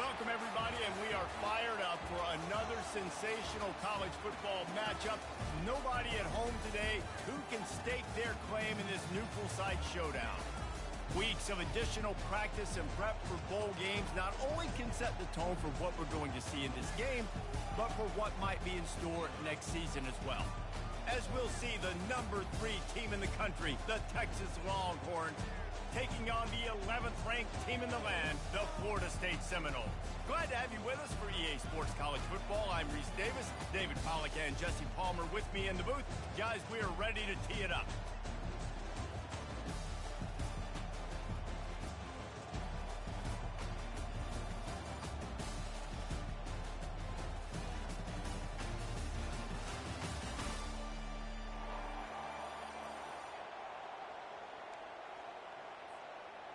Welcome, everybody, and we are fired up for another sensational college football matchup. Nobody at home today who can stake their claim in this neutral site showdown. Weeks of additional practice and prep for bowl games not only can set the tone for what we're going to see in this game, but for what might be in store next season as well. As we'll see the number 3 team in the country, the Texas Longhorns, taking on the 11th ranked team in the land, the Florida State Seminoles. Glad to have you with us for EA Sports College Football. I'm Reese Davis, David Pollack and Jesse Palmer with me in the booth. Guys, we are ready to tee it up.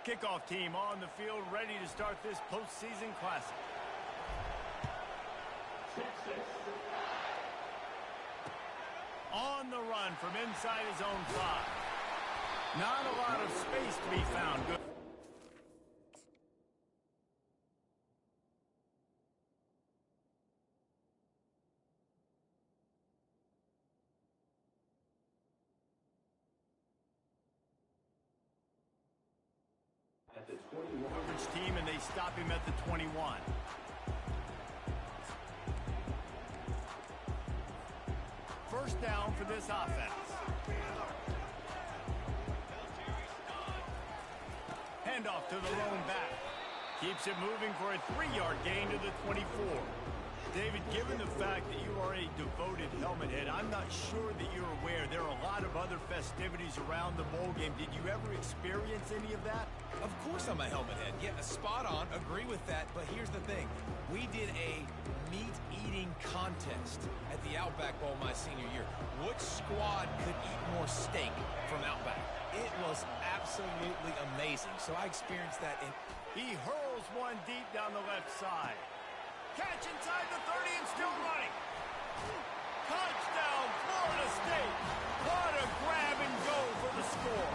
Kickoff team on the field, ready to start this postseason classic. On the run from inside his own 5. Not a lot of space to be found. Good. At the 21. Coverage team, and they stop him at the 21. First down for this offense. Handoff to the lone back. Keeps it moving for a 3-yard gain to the 24. David, given the fact that you are a devoted helmet head, I'm not sure that you're aware there are a lot of other festivities around the bowl game. Did you ever experience any of that? Of course I'm a helmet head. Yeah, spot on. Agree with that. But here's the thing. We did a meat-eating contest at the Outback Bowl my senior year. Which squad could eat more steak from Outback? It was absolutely amazing. So I experienced that in... He hurls one deep down the left side. Catch inside the 30 and still running. Touchdown, Florida State. What a grab and go for the score.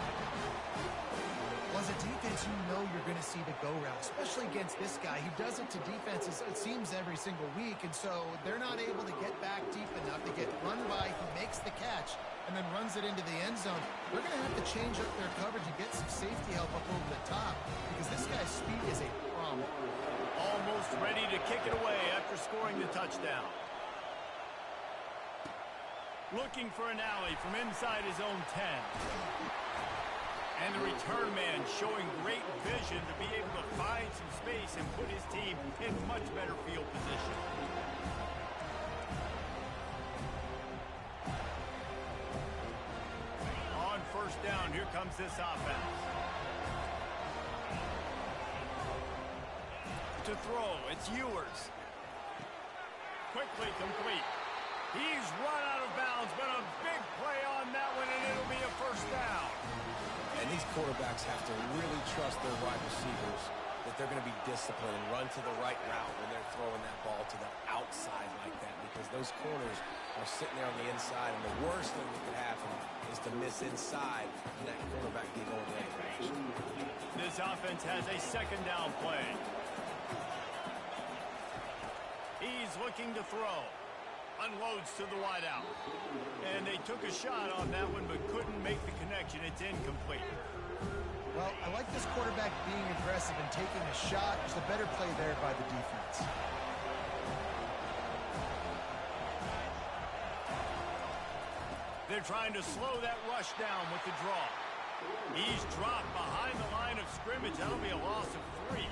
Well, as a defense, you know you're going to see the go route, especially against this guy. He does it to defenses, it seems, every single week, and so they're not able to get back deep enough. They get run by, he makes the catch, and then runs it into the end zone. They're going to have to change up their coverage and get some safety help up over the top because this guy's speed is a problem. Almost ready to kick it away after scoring the touchdown. Looking for an alley from inside his own 10. And the return man showing great vision to be able to find some space and put his team in much better field position. On first down, here comes this offense. To throw, it's Ewers. Quickly complete. He's run out of bounds, but a big play on that one, and it'll be a first down. And these quarterbacks have to really trust their wide receivers that they're going to be disciplined and run to the right route when they're throwing that ball to the outside like that, because those corners are sitting there on the inside, and the worst thing that could happen is to miss inside and that quarterback be going the other direction. This offense has a second down play. He's looking to throw. Unloads to the wideout. And they took a shot on that one, but couldn't make the connection. It's incomplete. Well, I like this quarterback being aggressive and taking a shot. There's a better play there by the defense. They're trying to slow that rush down with the draw. He's dropped behind the line of scrimmage. That'll be a loss of 3.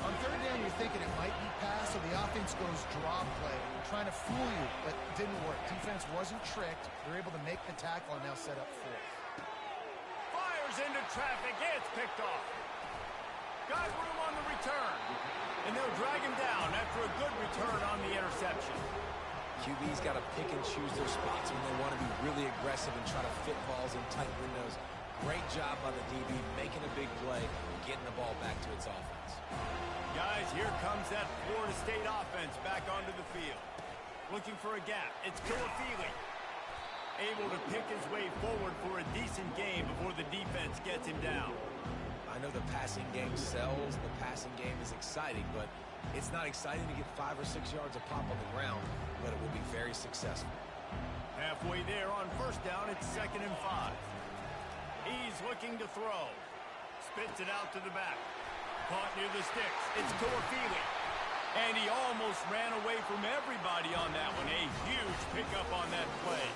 On third down, you're thinking it might be pass, so the offense goes draw play. Trying to fool you, but it didn't work. Defense wasn't tricked. They're able to make the tackle and now set up 4. Fires into traffic. It's picked off. Got room on the return. And they'll drag him down after a good return on the interception. QB's got to pick and choose their spots when they want to be really aggressive and try to fit balls in tight windows. Great job by the DB making a big play and getting the ball back to its offense. Guys, here comes that Florida State offense back onto the field. Looking for a gap. It's Kilafili. Able to pick his way forward for a decent game before the defense gets him down. I know the passing game sells, the passing game is exciting, but It's not exciting to get 5 or 6 yards of pop on the ground, but it will be very successful. Halfway there on first down, it's 2nd and 5. He's looking to throw. Spits it out to the back. Caught near the sticks. It's Torfili. And he almost ran away from everybody on that one. A huge pickup on that play.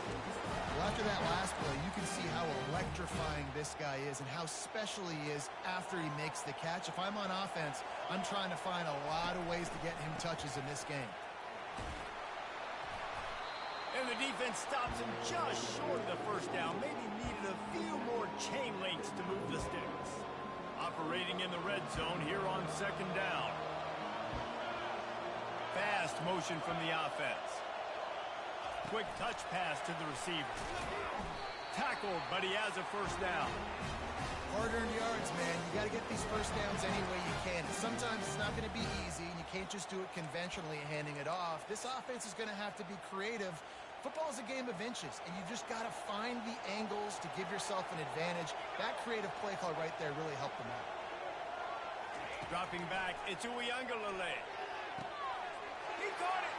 Well, after that last play, you can see how electrifying this guy is and how special he is after he makes the catch. If I'm on offense, I'm trying to find a lot of ways to get him touches in this game. And the defense stops him just short of the first down. Maybe needed a few more chain links to move the sticks. Operating in the red zone here on 2nd down. Fast motion from the offense. Quick touch pass to the receiver. Tackled, but he has a first down. Hard-earned yards, man. You got to get these first downs any way you can. And sometimes it's not going to be easy, and you can't just do it conventionally handing it off. This offense is going to have to be creative. Football is a game of inches, and you just got to find the angles to give yourself an advantage. That creative play call right there really helped them out. Dropping back, it's Uiagalelei. He caught it,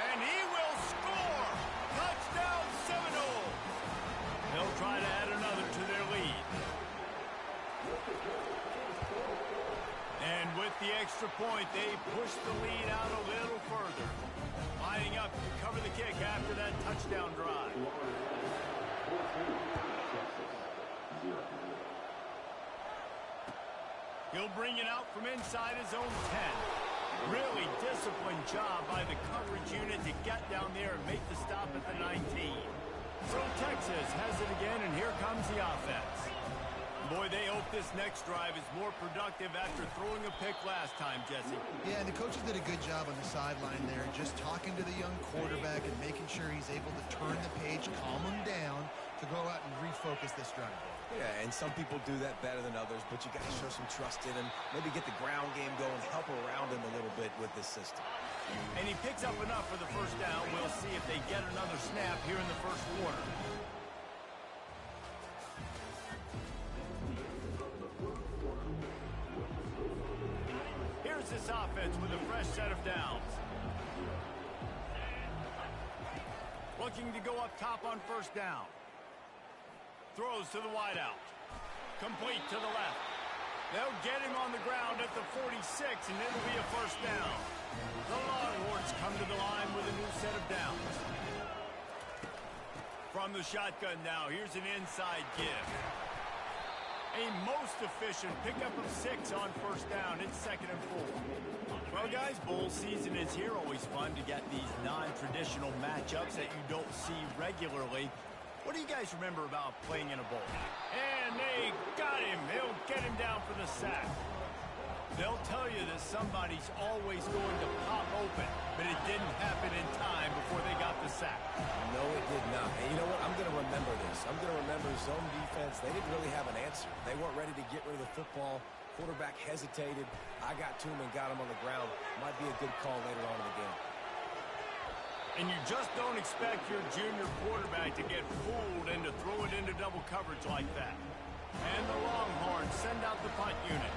and he will score. Touchdown Seminoles. They'll try to add another to their lead. And with the extra point, they push the lead out a little further. Lining up to cover the kick after that touchdown drive. He'll bring it out from inside his own 10. Really disciplined job by the coverage unit to get down there and make the stop at the 19. So Texas has it again, and here comes the offense. Boy, they hope this next drive is more productive after throwing a pick last time, Jesse. Yeah, and the coaches did a good job on the sideline there, just talking to the young quarterback and making sure he's able to turn the page, calm him down to go out and refocus this drive. Yeah, and some people do that better than others, but you got to show some trust in him, maybe get the ground game going, help around him a little bit with this system. And he picks up enough for the first down. We'll see if they get another snap here in the first quarter. Here's this offense with a fresh set of downs. Looking to go up top on first down. Throws to the wideout. Complete to the left. They'll get him on the ground at the 46, and it'll be a first down. The Longhorns come to the line with a new set of downs. From the shotgun now, here's an inside give. A most efficient pickup of 6 on first down. It's 2nd and 4. Well, guys, bowl season is here. Always fun to get these non-traditional matchups that you don't see regularly. What do you guys remember about playing in a bowl? And they got him. They'll get him down for the sack. They'll tell you that somebody's always going to pop open, but it didn't happen in time before they got the sack. No, it did not. And you know what? I'm going to remember this. I'm going to remember zone defense. They didn't really have an answer. They weren't ready to get rid of the football. Quarterback hesitated. I got to him and got him on the ground. Might be a good call later on in the game. And you just don't expect your junior quarterback to get fooled and to throw it into double coverage like that. And the Longhorns send out the punt unit.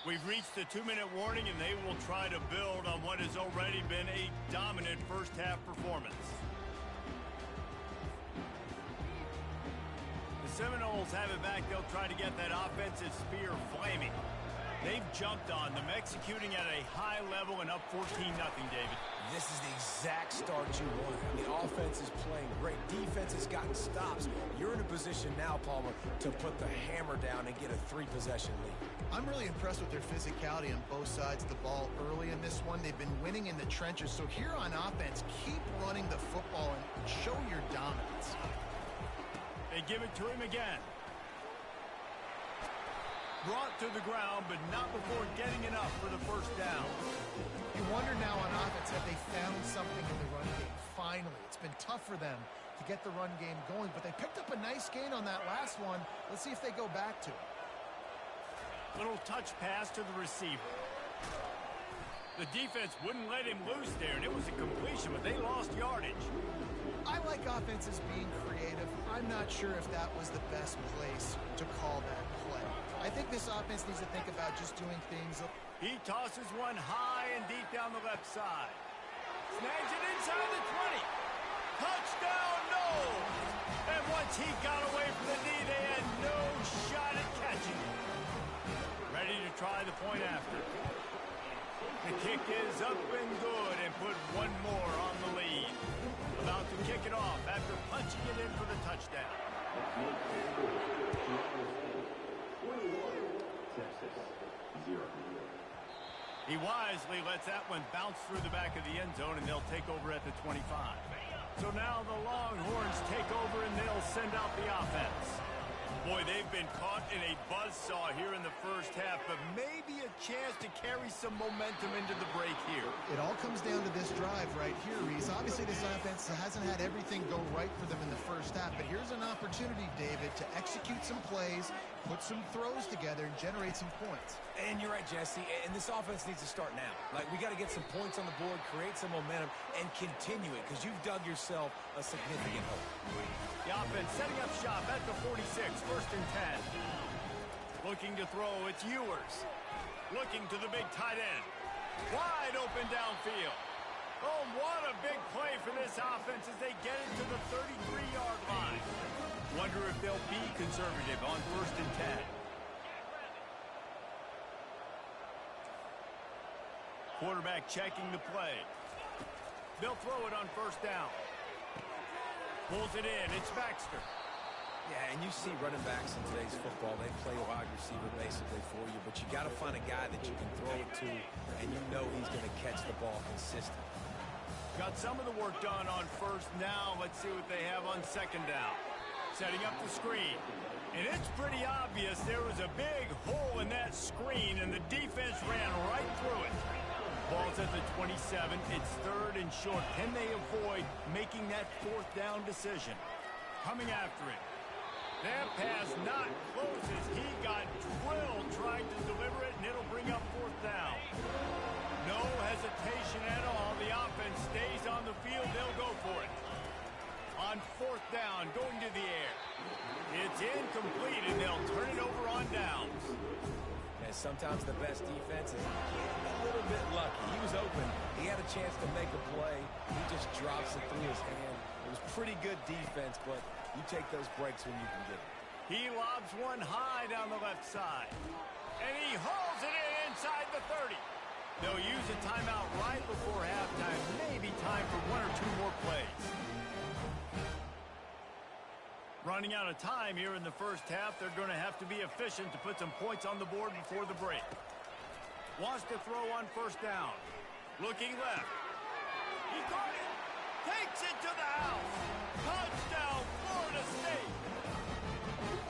We've reached the 2-minute warning, and they will try to build on what has already been a dominant first-half performance. The Seminoles have it back. They'll try to get that offensive spear flaming. They've jumped on them, executing at a high level and up 14-0, David. This is the exact start you want. The offense is playing great. Defense has gotten stops. You're in a position now, Palmer, to put the hammer down and get a 3-possession lead. I'm really impressed with their physicality on both sides of the ball early in this one. They've been winning in the trenches. So here on offense, keep running the football and show your dominance. They give it to him again. Brought to the ground, but not before getting enough for the first down. You wonder now on offense, have they found something in the run game? Finally, it's been tough for them to get the run game going, but they picked up a nice gain on that last one. Let's see if they go back to it. Little touch pass to the receiver. The defense wouldn't let him loose there, and it was a completion, but they lost yardage. I like offenses being creative. I'm not sure if that was the best place to call that play. I think this offense needs to think about just doing things. He tosses one high and deep down the left side. Snags it inside the 20. Touchdown, no! And once he got away from the knee, they had no shot at catching it. Ready to try the point after. The kick is up and good and put one more on the lead. About to kick it off after punching it in for the touchdown. He wisely lets that one bounce through the back of the end zone, and they'll take over at the 25. So now the Longhorns take over, and they'll send out the offense. Boy, they've been caught in a buzzsaw here in the first half, but maybe a chance to carry some momentum into the break here. It all comes down to this drive right here, Reese. Obviously, this offense hasn't had everything go right for them in the first half, but here's an opportunity, David, to execute some plays, put some throws together, and generate some points. And you're right, Jesse, and this offense needs to start now. Like, we got to get some points on the board, create some momentum, and continue it, because you've dug yourself a significant hole. The offense setting up shop at the 46, first and 10. Looking to throw, it's Ewers. Looking to the big tight end. Wide open downfield. Oh, what a big play for this offense as they get it to the 33-yard line. Wonder if they'll be conservative on first and 10. Quarterback checking the play. They'll throw it on first down. Pulls it in. It's Baxter. Yeah, and you see running backs in today's football, they play a wide receiver basically for you, but you got to find a guy that you can throw it to, and you know he's going to catch the ball consistently. Got some of the work done on first. Now let's see what they have on second down. Setting up the screen. And it's pretty obvious there was a big hole in that screen, and the defense ran right through it. Ball's at the 27. It's third and short. Can they avoid making that fourth down decision? Coming after it. That pass not close as he got drilled trying to deliver it, and it'll bring up fourth down. No hesitation at all. The offense stays on the field. They'll go for it. On fourth down, going to the air. It's incomplete, and they'll turn it over on downs. And sometimes the best defense is a little bit lucky. He was open. He had a chance to make a play. He just drops it through his hand. It was pretty good defense, but you take those breaks when you can get it. He lobs one high down the left side. And he hauls it in inside the 30. They'll use a timeout right before halftime. Maybe time for one or two more plays. Running out of time here in the first half. They're going to have to be efficient to put some points on the board before the break. Wants to throw on first down. Looking left. He caught it. Takes it to the house. Touchdown, Florida State.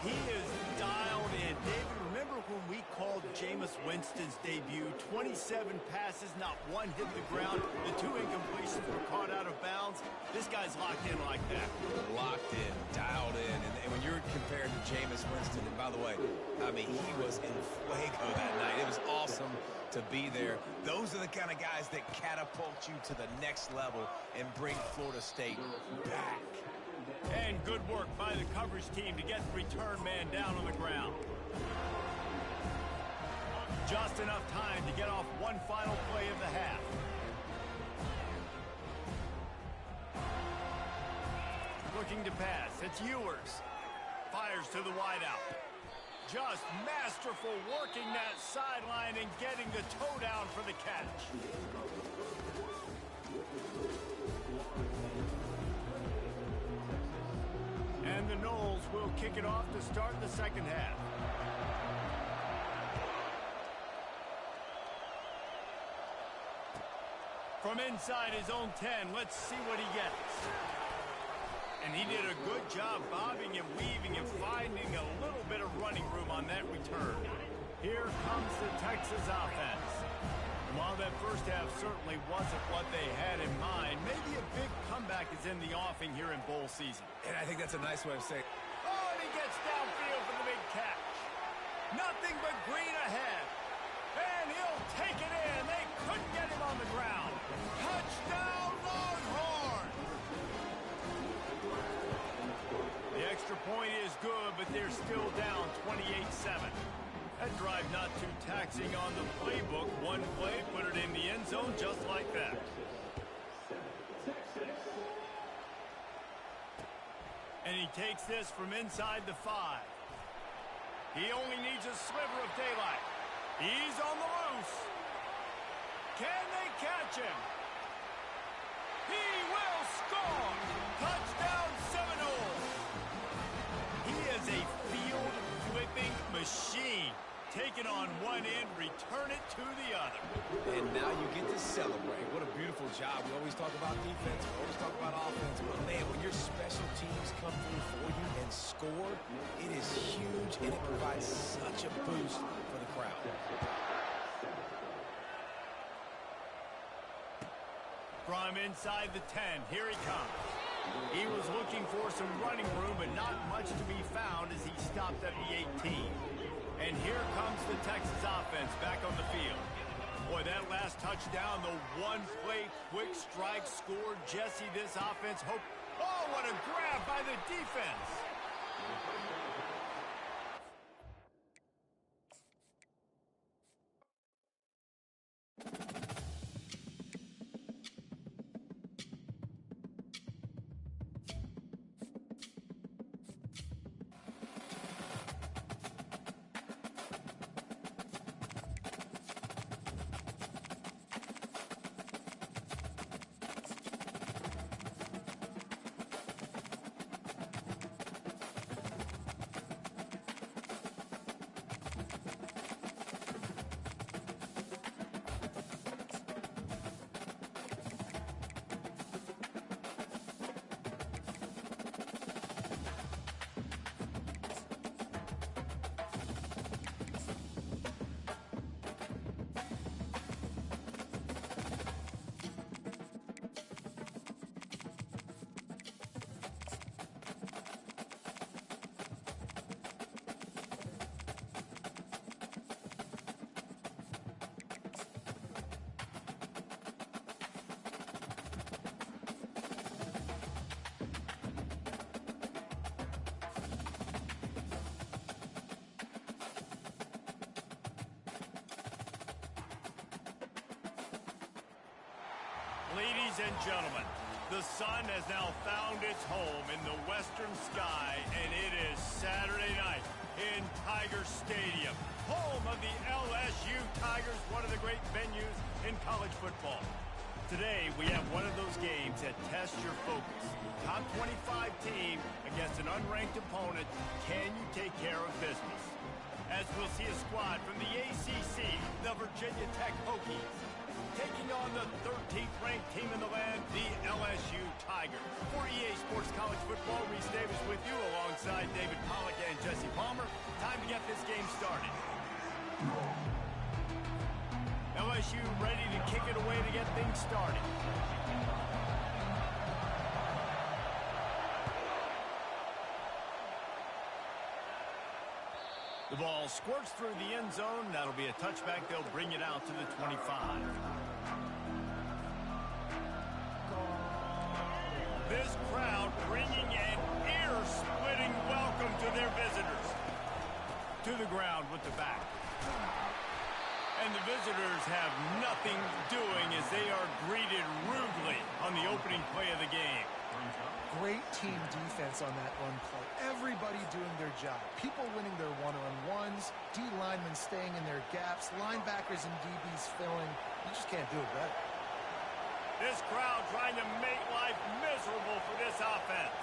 He is dialed in. David, remember when we called Jameis Winston's debut? 27 passes, not one hit the ground. The two incompletions were caught out of bounds. This guy's locked in like that. Locked in, dialed in. And when you're compared to Jameis Winston, and by the way, I mean, he was in fuego that night. It was awesome to be there. Those are the kind of guys that catapult you to the next level and bring Florida State back. And good work by the coverage team to get the return man down on the ground. Just enough time to get off one final play of the half. Looking to pass. It's Ewers. Fires to the wideout. Just masterful working that sideline and getting the toe down for the catch. And the Noles will kick it off to start the second half. From inside his own 10, let's see what he gets. And he did a good job bobbing and weaving and finding a little bit of running room on that return. Here comes the Texas offense. While that first half certainly wasn't what they had in mind, maybe a big comeback is in the offing here in bowl season. And I think that's a nice way of saying it. Oh, and he gets downfield for the big catch. Nothing but green ahead. And he'll take it in. They couldn't get him on the ground. Touchdown, Longhorn! The extra point is good, but they're still down 28-7. That drive not too taxing on the playbook. One play, put it in the end zone just like that. And he takes this from inside the 5. He only needs a sliver of daylight. He's on the loose. Can they catch him? He will score! Touchdown Seminoles! He is a field-flipping machine. Take it on one end, return it to the other. And now you get to celebrate. What a beautiful job. We always talk about defense, we always talk about offense, but man, when your special teams come through for you and score, it is huge, and it provides such a boost for the crowd. From inside the 10, here he comes. He was looking for some running room, but not much to be found as he stopped at the 18. And here comes the Texas offense back on the field. Boy, that last touchdown, the one-play quick strike scored Jesse this offense. Oh, what a grab by the defense. Ladies and gentlemen, the sun has now found its home in the western sky, and it is Saturday night in Tiger Stadium, home of the LSU Tigers, one of the great venues in college football. Today, we have one of those games that tests your focus. Top 25 team against an unranked opponent. Can you take care of business? As we'll see a squad from the ACC, the Virginia Tech Hokies, taking on the 13th ranked team in the land, the LSU Tigers. For EA Sports College Football, Reese Davis with you alongside David Pollack and Jesse Palmer. Time to get this game started. LSU ready to kick it away to get things started. The ball squirts through the end zone. That'll be a touchback. They'll bring it out to the 25. This crowd bringing an ear-splitting welcome to their visitors. To the ground with the back. And the visitors have nothing doing as they are greeted rudely on the opening play of the game. Great team defense on that run play. Everybody doing their job. People winning their one-on-ones, D linemen staying in their gaps, linebackers and DBs filling. You just can't do it better. This crowd trying to make life miserable for this offense.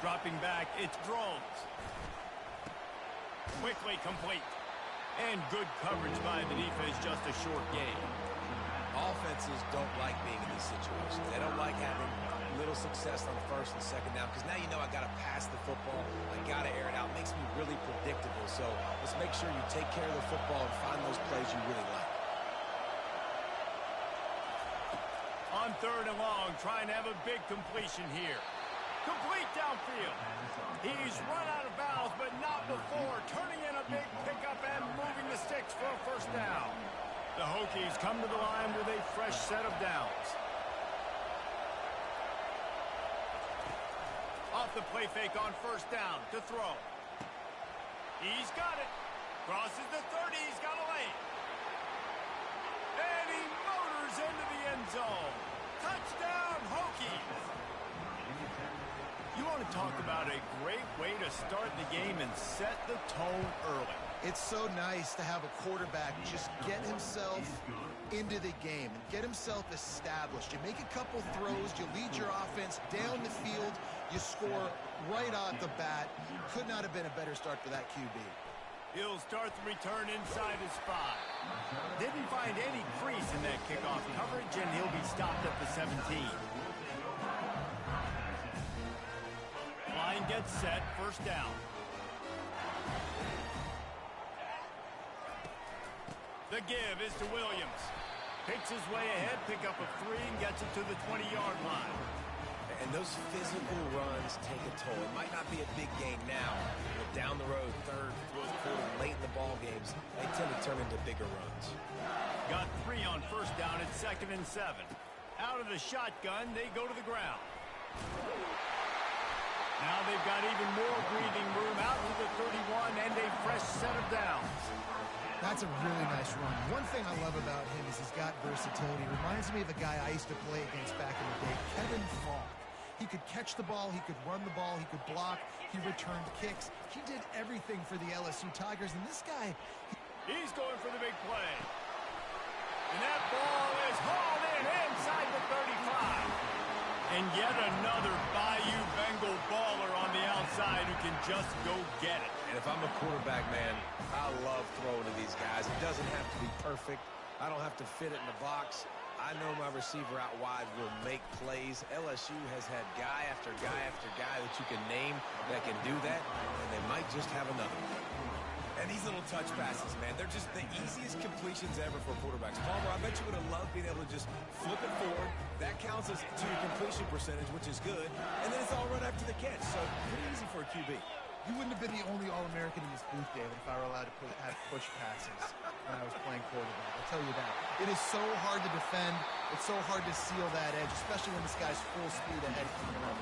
Dropping back, it's Drones. Quickly complete. And good coverage by the defense, just a short gain. Offenses don't like being in these situations. They don't like having little success on first and second down, because now you know I got to pass the football. I got to air it out. It makes me really predictable. So let's make sure you take care of the football and find those plays you really like. On 3rd and long, trying to have a big completion here. Complete downfield. He's run out of bounds, but not before turning in a big pickup and moving the sticks for a first down. The Hokies come to the line with a fresh set of downs. Off the play fake on first down to throw. He's got it. Crosses the 30. He's got a lane. And he motors into the end zone. Touchdown, Hokies. You want to talk about a great way to start the game and set the tone early. It's so nice to have a quarterback just get himself into the game and get himself established. You make a couple throws, you lead your offense down the field, you score right off the bat. Could not have been a better start for that QB. He'll start the return inside his 5. Didn't find any crease in that kickoff coverage, and he'll be stopped at the 17. Line gets set, first down. The give is to Williams. Picks his way ahead, pick up a 3, and gets it to the 20-yard line. And those physical runs take a toll. It might not be a big gain now, but down the road, third, fourth quarter, late in the ball games, they tend to turn into bigger runs. Got 3 on first down at 2nd and 7. Out of the shotgun, they go to the ground. Now they've got even more breathing room out to the 31 and a fresh set of downs. That's a really nice run. One thing I love about him is he's got versatility. Reminds me of a guy I used to play against back in the day, Kevin Falk. He could catch the ball, he could run the ball, he could block, he returned kicks. He did everything for the LSU Tigers, and this guy... He's going for the big play. And that ball is hauled in inside the 35. And yet another Bayou Bengal baller on the outside who can just go get it. And if I'm a quarterback, man, I love throwing to these guys. It doesn't have to be perfect. I don't have to fit it in the box. I know my receiver out wide will make plays. LSU has had guy after guy after guy that you can name that can do that, and they might just have another one. And these little touch passes, man, they're just the easiest completions ever for quarterbacks. Palmer, I bet you would have loved being able to just flip it forward. That counts as to your completion percentage, which is good. And then it's all run after the catch, so pretty easy for a QB. You wouldn't have been the only All-American in this booth, David, if I were allowed to have push passes when I was playing quarterback. I'll tell you that. It is so hard to defend. It's so hard to seal that edge, especially when this guy's full speed ahead coming up.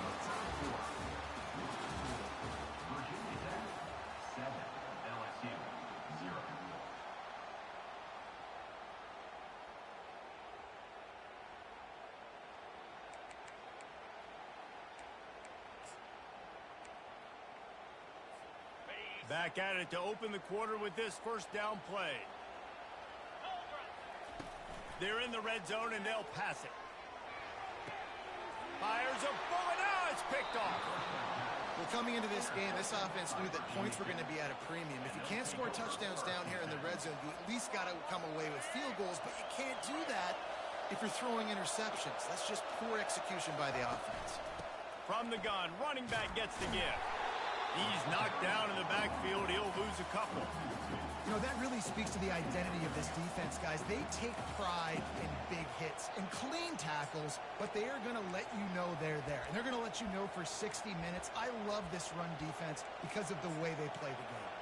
Back at it to open the quarter with this first down play. They're in the red zone and they'll pass it. Fires a bullet. Now it's picked off. Well, coming into this game, this offense knew that points were going to be at a premium. If you can't score touchdowns down here in the red zone, you at least got to come away with field goals, but you can't do that if you're throwing interceptions. That's just poor execution by the offense. From the gun, running back gets the give. He's knocked down in the backfield. He'll lose a couple. You know, that really speaks to the identity of this defense, guys. They take pride in big hits and clean tackles, but they are going to let you know they're there. And they're going to let you know for 60 minutes. I love this run defense because of the way they play the game.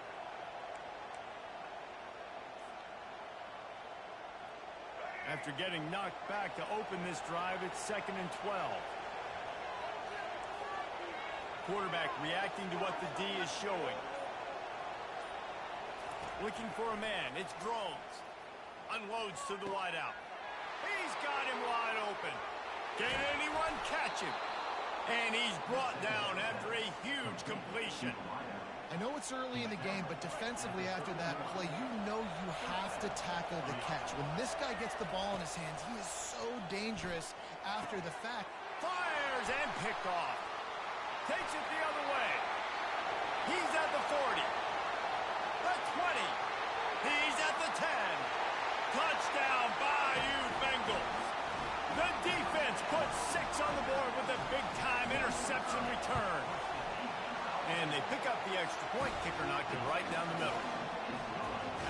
After getting knocked back to open this drive, it's 2nd and 12. Quarterback reacting to what the D is showing. Looking for a man. It's Drones. Unloads to the wideout. He's got him wide open. Can anyone catch him? And he's brought down after a huge completion. I know it's early in the game, but defensively after that play, you know you have to tackle the catch. When this guy gets the ball in his hands, he is so dangerous after the fact. Fires and picked off. Takes it the other way. He's at the 40. The 20. He's at the 10. Touchdown, Bayou Bengals. The defense puts 6 on the board with a big-time interception return. And they pick up the extra point. Kicker knocked it right down the middle.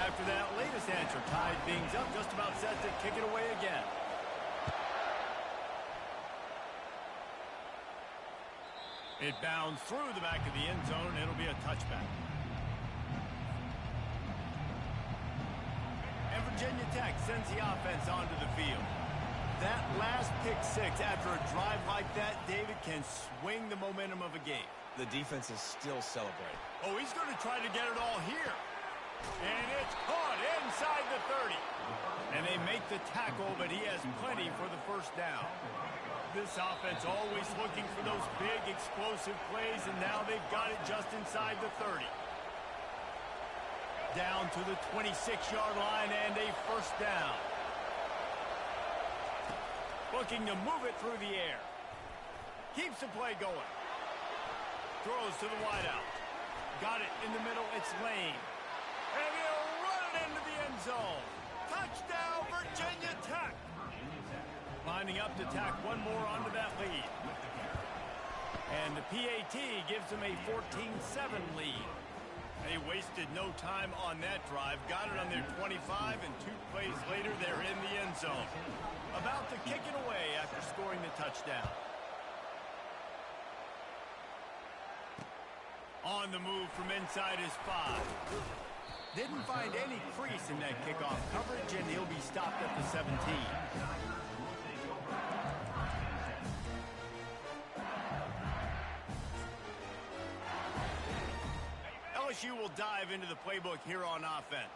After that latest answer tied things up, just about set to kick it away again. It bounds through the back of the end zone, and it'll be a touchback. And Virginia Tech sends the offense onto the field. That last pick six after a drive like that, David, can swing the momentum of a game. The defense is still celebrating. Oh, he's going to try to get it all here. And it's caught inside the 30. And they make the tackle, but he has plenty for the first down. This offense always looking for those big, explosive plays, and now they've got it just inside the 30. Down to the 26-yard line and a first down. Looking to move it through the air. Keeps the play going. Throws to the wideout. Got it in the middle. It's Lane. And he'll run it into the end zone. Touchdown, Virginia Tech. Lining up to tack one more onto that lead. And the PAT gives them a 14-7 lead. They wasted no time on that drive. Got it on their 25, and 2 plays later, they're in the end zone. About to kick it away after scoring the touchdown. On the move from inside his 5. Didn't find any crease in that kickoff coverage, and he'll be stopped at the 17. LSU will dive into the playbook here on offense.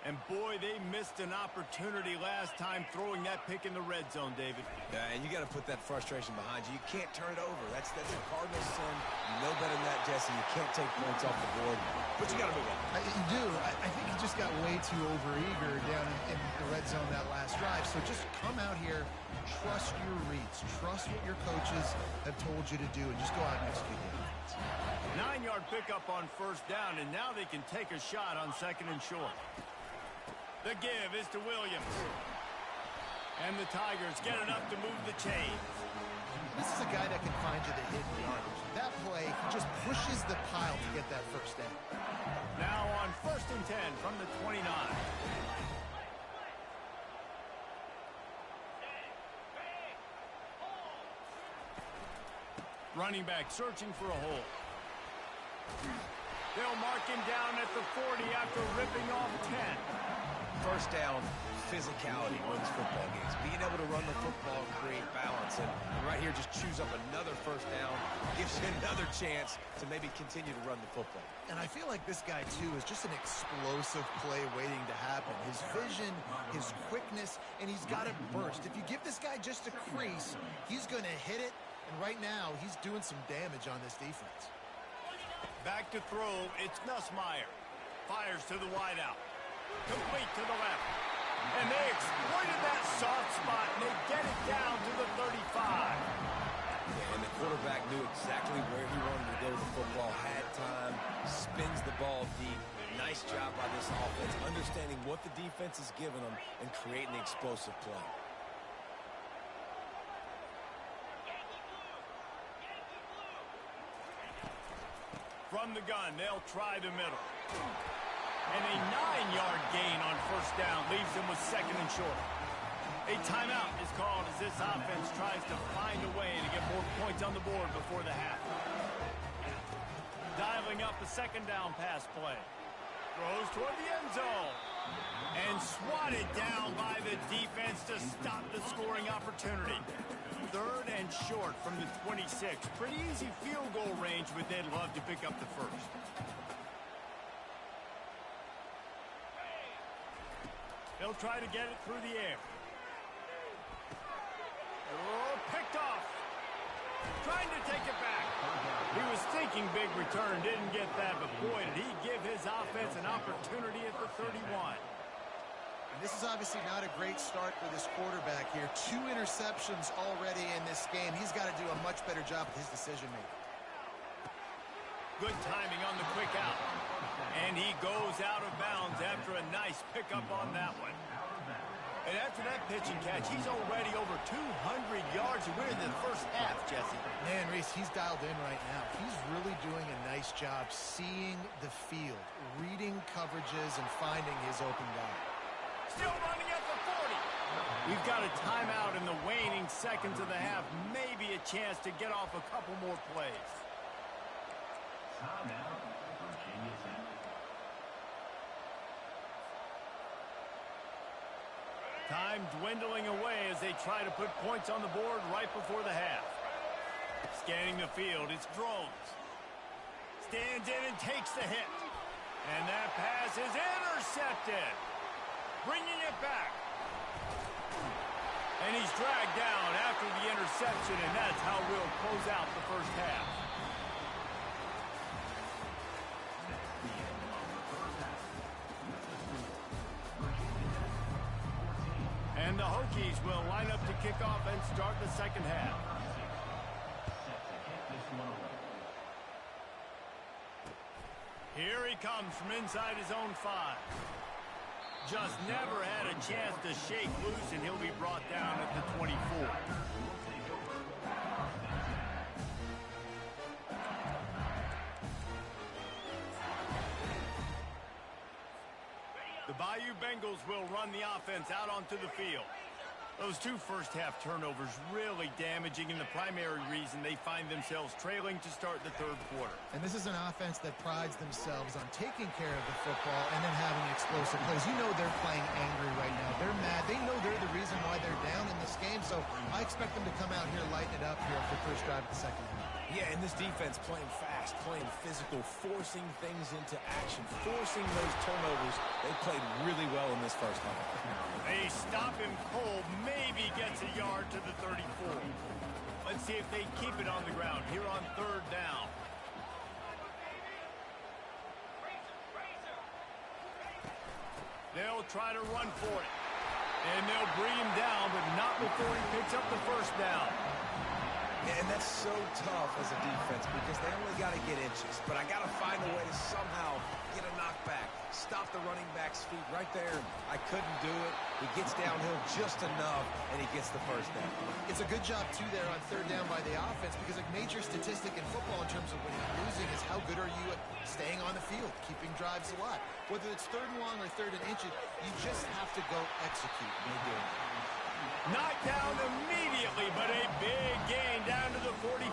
And boy, they missed an opportunity last time throwing that pick in the red zone, David. Yeah, and you got to put that frustration behind you. You can't turn it over. That's a Cardinal sin. You know better than that, Jesse. You can't take points off the board, but you got to move on. You do. I think he just got way too overeager down in the red zone that last drive. So just come out here, trust your reads, trust what your coaches have told you to do, and just go out and execute the offense. 9-yard pickup on first down, and now they can take a shot on second and short. The give is to Williams. And the Tigers get it up to move the chains. This is a guy that can find you the hidden yardage. That play, he just pushes the pile to get that first down. Now on first and 10 from the 29. Running back searching for a hole. They'll mark him down at the 40 after ripping off 10. First down, physicality wins football games. Being able to run the football and create balance. And right here, just choose up another first down. Gives you another chance to maybe continue to run the football. And I feel like this guy, too, is just an explosive play waiting to happen. His vision, his quickness, and he's got it burst. If you give this guy just a crease, he's going to hit it. And right now, he's doing some damage on this defense. Back to throw, it's Nussmeier. Fires to the wideout. Complete to the left. And they exploited that soft spot, and they get it down to the 35. And the quarterback knew exactly where he wanted to go with the football, had time, spins the ball deep. Nice job by this offense, understanding what the defense is giving them and creating the explosive play. From the gun, they'll try the middle. And a 9-yard gain on first down leaves them with second and short. A timeout is called as this offense tries to find a way to get more points on the board before the half. Dialing up a second down pass play. Throws toward the end zone. And swatted down by the defense to stop the scoring opportunity. Third and short from the 26. Pretty easy field goal range, but they'd love to pick up the first. They'll try to get it through the air. Oh, picked off. Trying to take it back. He was thinking big return, didn't get that, but boy, did he give his offense an opportunity at the 31. And this is obviously not a great start for this quarterback here. 2 interceptions already in this game. He's got to do a much better job with his decision-making. Good timing on the quick out. And he goes out of bounds after a nice pickup on that one. And after that pitch and catch, he's already over 200 yards to win in the first half, Jesse. Man, Reese, he's dialed in right now. He's really doing a nice job seeing the field, reading coverages, and finding his open guy. Still running at the 40. We've got a timeout in the waning seconds of the half. Maybe a a chance to get off a couple more plays. Timeout, Virginia Tech. Time dwindling away as they try to put points on the board right before the half. Scanning the field, it's Drones. Stands in and takes the hit. And that pass is intercepted. Bringing it back. And he's dragged down after the interception, and that's how we'll close out the first half. And the Hokies will line up to kick off and start the second half. Here he comes from inside his own 5. Just never had a chance to shake loose, and he'll be brought down at the 24. The Bayou Bengals will run the offense out onto the field. Those two first-half turnovers really damaging, and the primary reason they find themselves trailing to start the third quarter. And this is an offense that prides themselves on taking care of the football and then having explosive plays. You know they're playing angry right now. They're mad. They know they're the reason why they're down in this game, so I expect them to come out here, lighten it up here for the first drive of the second half. Yeah, and this defense playing fast, playing physical, forcing things into action, forcing those turnovers. They played really well in this first half. They stop him cold, maybe gets a yard to the 34. Let's see if they keep it on the ground here on third down. They'll try to run for it. And they'll bring him down, but not before he picks up the first down. And that's so tough as a defense because they only got to get inches. But I got to find a way to somehow get a knockback, stop the running back's feet right there. I couldn't do it. He gets downhill just enough, and he gets the first down. It's a good job, too, there on third down by the offense because a major statistic in football in terms of winning and losing is how good are you at staying on the field, keeping drives alive. Whether it's third and long or third and inches, you just have to go execute. And they do it. Knocked down immediately, but a big gain down to the 45.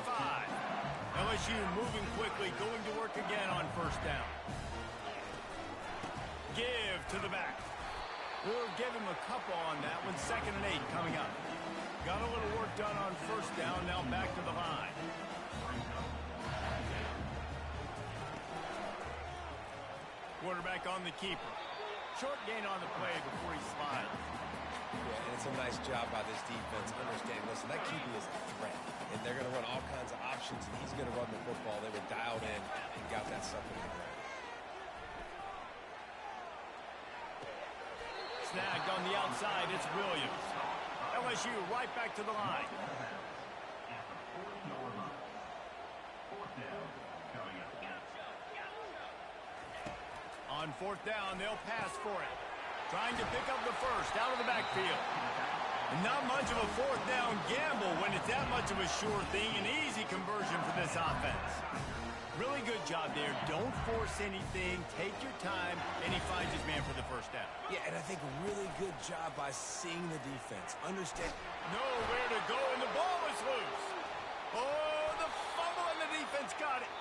LSU moving quickly, going to work again on first down. Give to the back. We'll give him a couple on that one. 2nd and 8 coming up. Got a little work done on first down, now back to the line. Quarterback on the keeper. Short gain on the play before he slides. Yeah, and it's a nice job by this defense understanding, listen, that QB is a threat, and they're going to run all kinds of options, and he's going to run the football. They were dialed in and got that sucker in the ground. Snagged on the outside, it's Williams. LSU right back to the line. On fourth down, they'll pass for it. Trying to pick up the first out of the backfield. Not much of a fourth down gamble when it's that much of a sure thing. An easy conversion for this offense. Really good job there. Don't force anything. Take your time. And he finds his man for the first down. Yeah, and I think really good job by seeing the defense. Understand. Nowhere to go, and the ball is loose. Oh, the fumble, and the defense got it.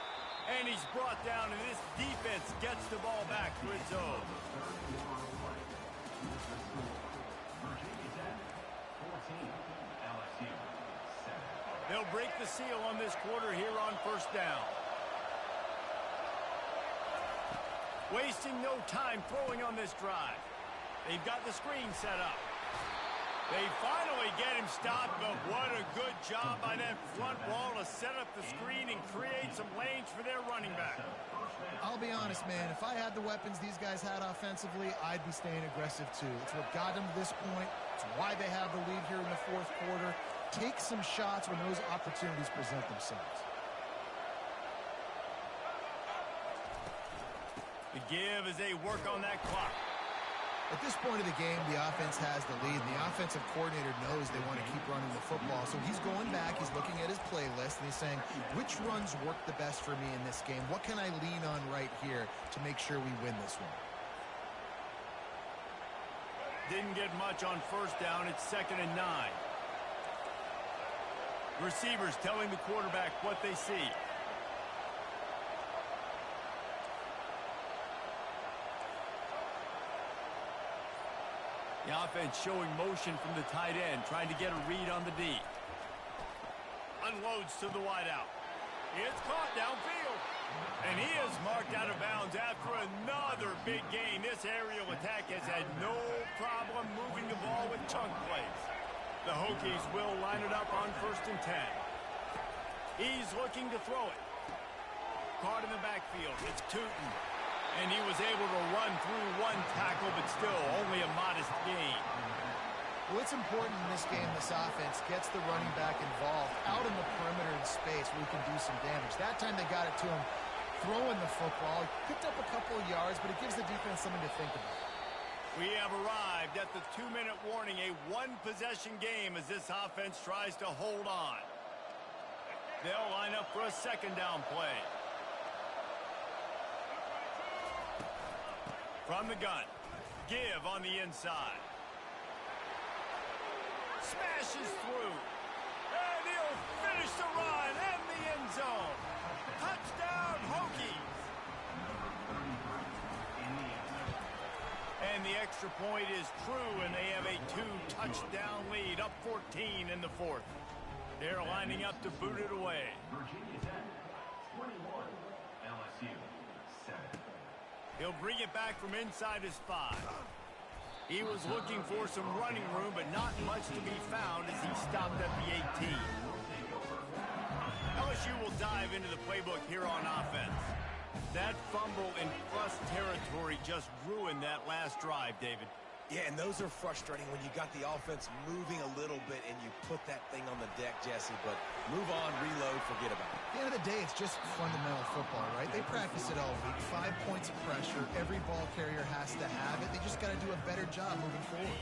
And he's brought down, and this defense gets the ball back to its own. They'll break the seal on this quarter here on first down. Wasting no time throwing on this drive. They've got the screen set up. They finally get him stopped, but what a good job by that front wall to set up the screen and create some lanes for their running back. I'll be honest, man. If I had the weapons these guys had offensively, I'd be staying aggressive too. It's what got them to this point. It's why they have the lead here in the fourth quarter. Take some shots when those opportunities present themselves. The give as they work on that clock. At this point of the game, the offense has the lead. The offensive coordinator knows they want to keep running the football. So he's going back, he's looking at his playlist, and he's saying, which runs work the best for me in this game? What can I lean on right here to make sure we win this one? Didn't get much on first down. It's 2nd and 9. Receivers telling the quarterback what they see. The offense showing motion from the tight end, trying to get a read on the D. Unloads to the wideout. It's caught downfield. And he is marked out of bounds after another big gain. This aerial attack has had no problem moving the ball with chunk plays. The Hokies will line it up on 1st and 10. He's looking to throw it. Caught in the backfield. It's Tootin. And he was able to run through one tackle, but still only a modest gain. Well, it's important in this game, this offense gets the running back involved out in the perimeter in space where he can do some damage. That time they got it to him throwing the football. He picked up a couple of yards, but it gives the defense something to think about. We have arrived at the 2-minute warning, a one-possession game as this offense tries to hold on. They'll line up for a 2nd down play. From the gun, give on the inside. Smashes through. And he'll finish the run in the end zone. Touchdown, Hokies. And the extra point is true, and they have a 2-touchdown lead, up 14 in the 4th. They're lining up to boot it away. Virginia Tech, 21. LSU, 7. He'll bring it back from inside his 5. He was looking for some running room, but not much to be found as he stopped at the 18. LSU will dive into the playbook here on offense. That fumble in plus territory just ruined that last drive, David. Yeah, and those are frustrating when you got the offense moving a little bit and you put that thing on the deck, Jesse. But move on, reload, forget about it. At the end of the day, it's just fundamental football, right? They practice it all week. 5 points of pressure. Every ball carrier has to have it. They just got to do a better job moving forward.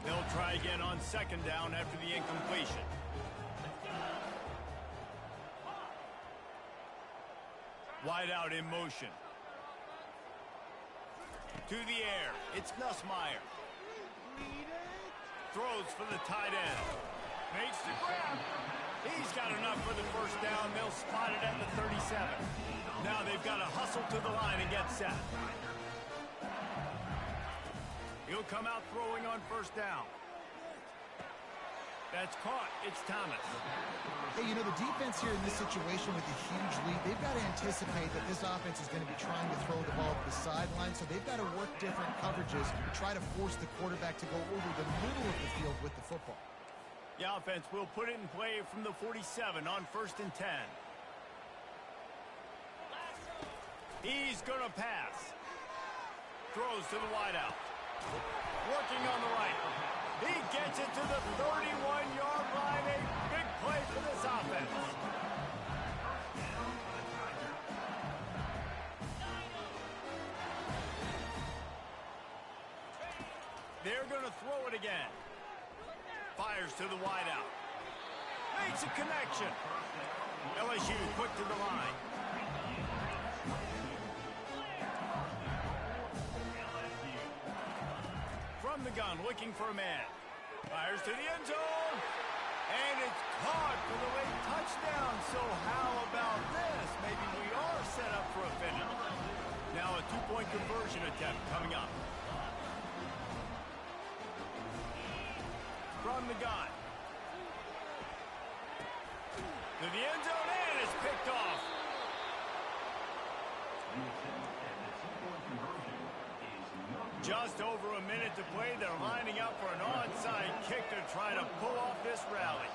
They'll try again on 2nd down after the incompletion. Wide out in motion. To the air. It's Nussmeier. Throws for the tight end. Makes the grab. He's got enough for the 1st down. They'll spot it at the 37. Now they've got to hustle to the line and get set. He'll come out throwing on 1st down. That's caught. It's Thomas. Hey, you know, the defense here in this situation with the huge lead, they've got to anticipate that this offense is going to be trying to throw the ball to the sideline, so they've got to work different coverages to try to force the quarterback to go over the middle of the field with the football. The offense will put it in play from the 47 on 1st and 10. He's going to pass. Throws to the wideout. Working on the right. He gets it to the 31-yard line. A big play for this offense. They're going to throw it again. Fires to the wideout. Makes a connection. LSU quick to the line. From the gun, looking for a man. Fires to the end zone. And it's caught for the late touchdown. So how about this? Maybe we are set up for a finish. Now a 2-point conversion attempt coming up. From the gun. To the end zone, and it's picked off. Just over a minute to play. They're lining up for an onside kick to try to pull off this rally.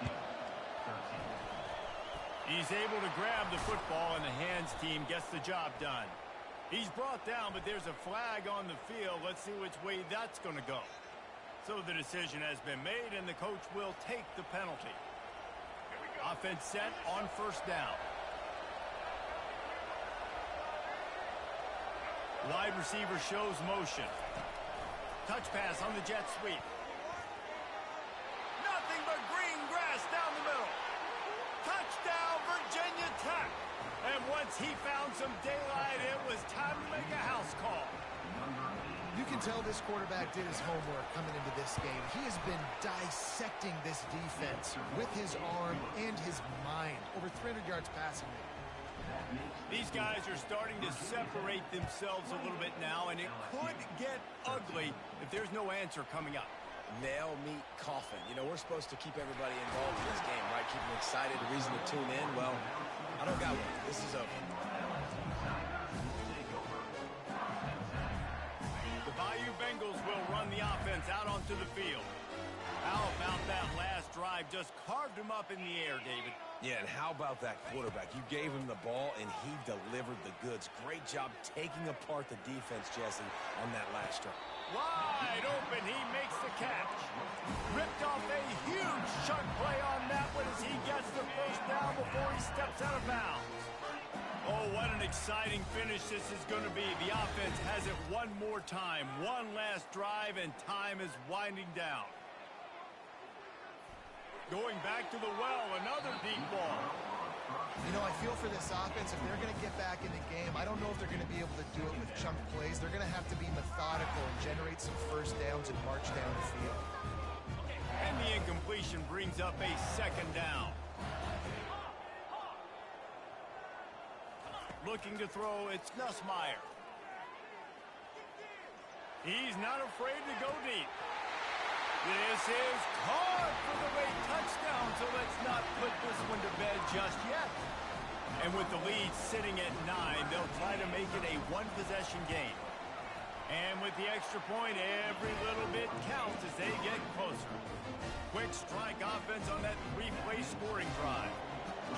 He's able to grab the football, and the hands team gets the job done. He's brought down, but there's a flag on the field. Let's see which way that's going to go. So the decision has been made, and the coach will take the penalty. Offense set on 1st down. Wide receiver shows motion. Touch pass on the jet sweep. Nothing but green grass down the middle. Touchdown, Virginia Tech. And once he found some daylight, it was time to make a house call. You can tell this quarterback did his homework coming into this game. He has been dissecting this defense with his arm and his mind. Over 300 yards passing. These guys are starting to separate themselves a little bit now, and it could get ugly if there's no answer coming up. Nail, meat, coffin. You know, we're supposed to keep everybody involved in this game, right? Keep them excited, a reason to tune in. Well, I don't got one. This is over. The Bayou Bengals will run the offense out onto the field. How about that last drive? Just carved him up in the air, David. Yeah, and how about that quarterback? You gave him the ball, and he delivered the goods. Great job taking apart the defense, Jesse, on that last drive. Wide open, he makes the catch. Ripped off a huge chunk play on that one as he gets the first down before he steps out of bounds. Oh, what an exciting finish this is going to be. The offense has it one more time. One last drive, and time is winding down. Going back to the well, another deep ball. You know, I feel for this offense, if they're going to get back in the game, I don't know if they're going to be able to do it with chunk plays. They're going to have to be methodical and generate some first downs and march down the field. And the incompletion brings up a second down. Looking to throw, it's Nussmeier. He's not afraid to go deep. This is caught for the late touchdown, so let's not put this one to bed just yet. And with the lead sitting at 9, they'll try to make it a one-possession game. And with the extra point, every little bit counts as they get closer. Quick strike offense on that three-play scoring drive.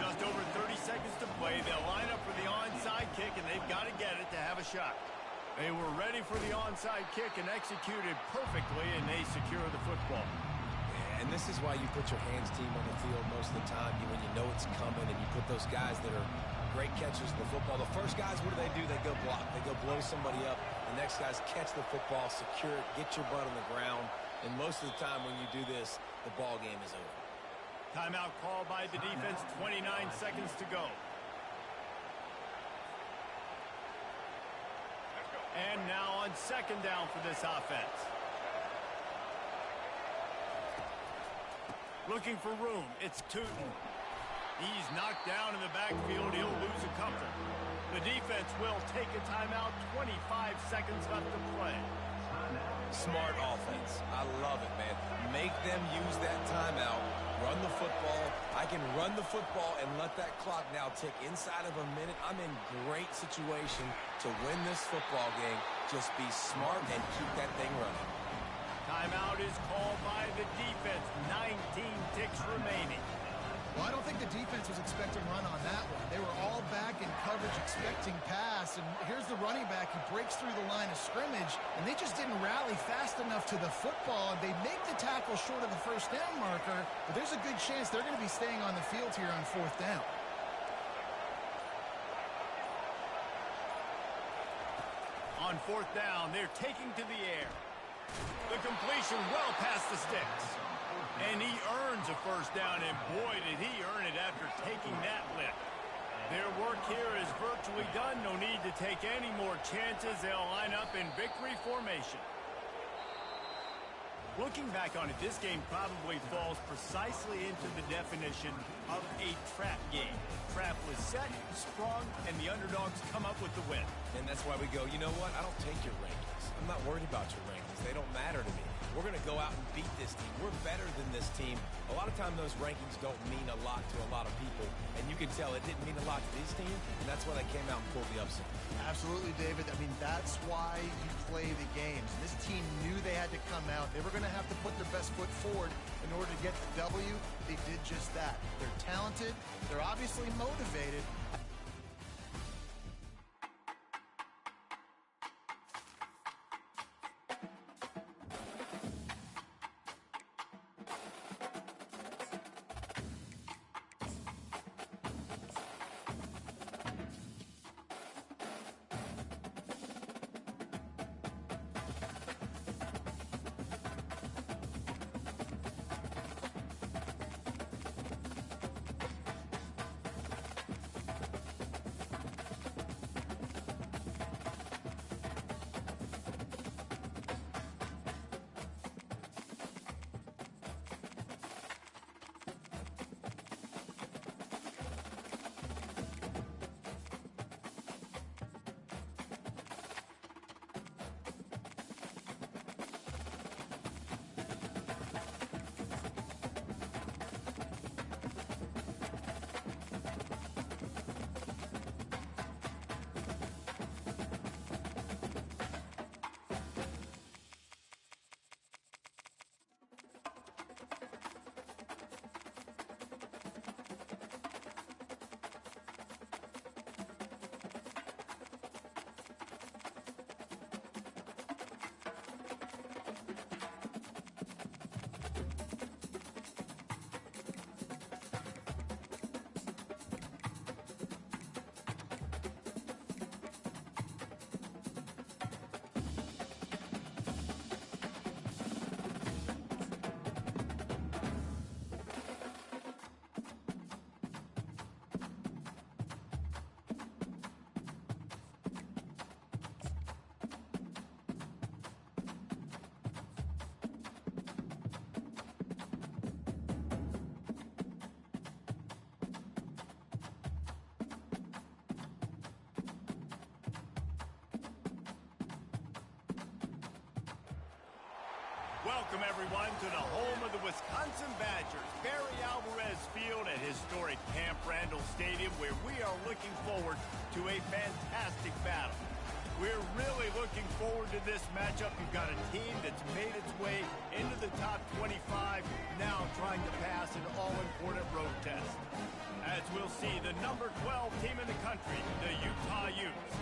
Just over 30 seconds to play. They'll line up for the onside kick, and they've got to get it to have a shot. They were ready for the onside kick and executed perfectly, and they secure the football. And this is why you put your hands team on the field most of the time, when you know it's coming, and you put those guys that are great catchers of the football. The first guys, what do? They go block. They go blow somebody up. The next guys catch the football, secure it, get your butt on the ground. And most of the time when you do this, the ball game is over. Timeout called by the defense, 29 seconds to go. And now on second down for this offense. Looking for room, it's Tootin. He's knocked down in the backfield. He'll lose a couple. The defense will take a timeout. 25 seconds left to play. Smart offense. I love it, man. Make them use that timeout. Run the football. I can run the football and let that clock now tick inside of a minute. I'm in great situation to win this football game. Just be smart and keep that thing running. Timeout is called by the defense. 19 ticks remaining. Well, I don't think the defense was expecting run on that one. They were all back in coverage expecting pass, and here's the running back. He breaks through the line of scrimmage, and they just didn't rally fast enough to the football. They make the tackle short of the first down marker, but there's a good chance they're going to be staying on the field here on fourth down. On fourth down, they're taking to the air. The completion well past the sticks. And he earns a first down, and boy, did he earn it after taking that lift. Their work here is virtually done. No need to take any more chances. They'll line up in victory formation. Looking back on it, this game probably falls precisely into the definition of a trap game. Trap was set, sprung, and the underdogs come up with the win. And that's why we go, you know what? I don't take your rankings. I'm not worried about your rankings. They don't matter to me. We're going to go out and beat this team. We're better than this team. A lot of times those rankings don't mean a lot to a lot of people. And you can tell it didn't mean a lot to these teams, and that's why they came out and pulled the upset. Absolutely, David. I mean, that's why you play the games. This team knew they had to come out. They were going to have to put their best foot forward in order to get the W. They did just that. They're talented. They're obviously motivated. Welcome, everyone, to the home of the Wisconsin Badgers, Barry Alvarez Field at historic Camp Randall Stadium, where we are looking forward to a fantastic battle. We're really looking forward to this matchup. You've got a team that's made its way into the top 25, now trying to pass an all-important road test. As we'll see, the number 12 team in the country, the Utah Utes,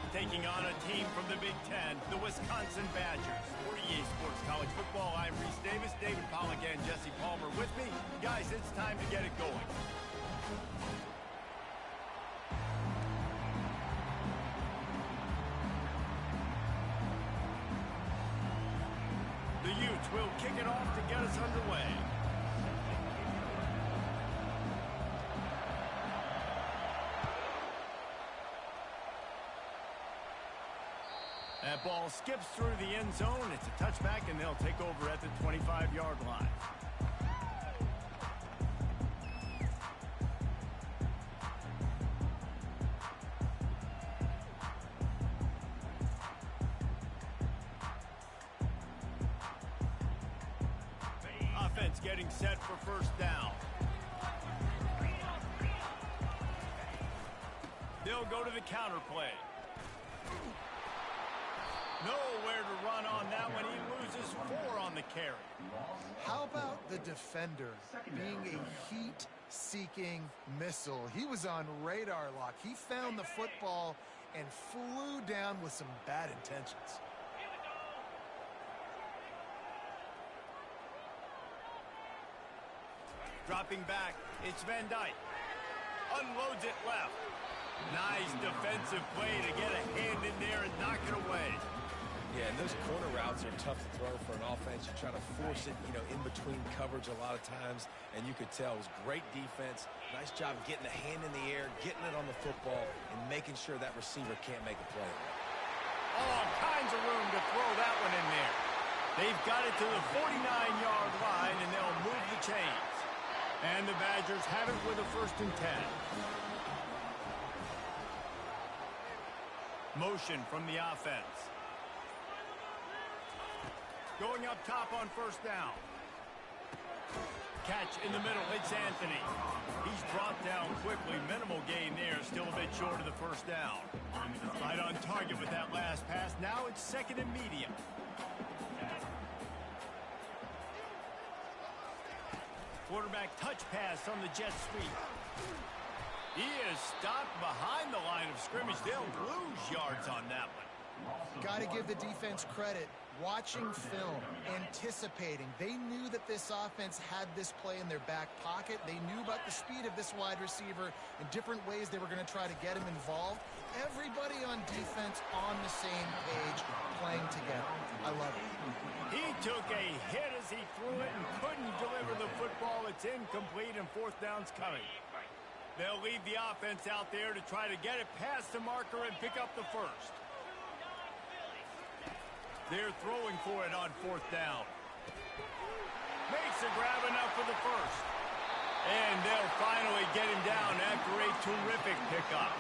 taking on a team from the Big Ten, the Wisconsin Badgers. For EA Sports College Football, I'm Reese Davis, David Pollack, and Jesse Palmer with me. Guys, it's time to get it going. The Utes will kick it off to get us underway. That ball skips through the end zone. It's a touchback, and they'll take over at the 25-yard line. Offense getting set for first down. They'll go to the counter play. Nowhere to run on that one. He loses 4 on the carry. How about the defender being a heat-seeking missile? He was on radar lock. He found the football and flew down with some bad intentions. Dropping back, it's Van Dyke. Unloads it left. Nice defensive play to get a hand in there and knock it away. Yeah, and those corner routes are tough to throw for an offense. You try to force it, in between coverage a lot of times, and you could tell it was great defense. Nice job getting a hand in the air, getting it on the football, and making sure that receiver can't make a play. All kinds of room to throw that one in there. They've got it to the 49-yard line, and they'll move the chains. And the Badgers have it with a 1st and 10. Motion from the offense. Going up top on first down. Catch in the middle. It's Anthony. He's brought down quickly. Minimal gain there. Still a bit short of the first down. Right on target with that last pass. Now it's 2nd and medium. Quarterback touch pass on the jet sweep. He is stopped behind the line of scrimmage. They'll lose yards on that one. Got to give the defense credit. Watching film, anticipating. They knew that this offense had this play in their back pocket. They knew about the speed of this wide receiver and different ways they were going to try to get him involved. Everybody on defense on the same page, playing together. I love it. He took a hit as he threw it and couldn't deliver the football. It's incomplete, and 4th down's coming. They'll leave the offense out there to try to get it past the marker and pick up the 1st. They're throwing for it on 4th down. Makes a grab enough for the 1st. And they'll finally get him down after a terrific pickup.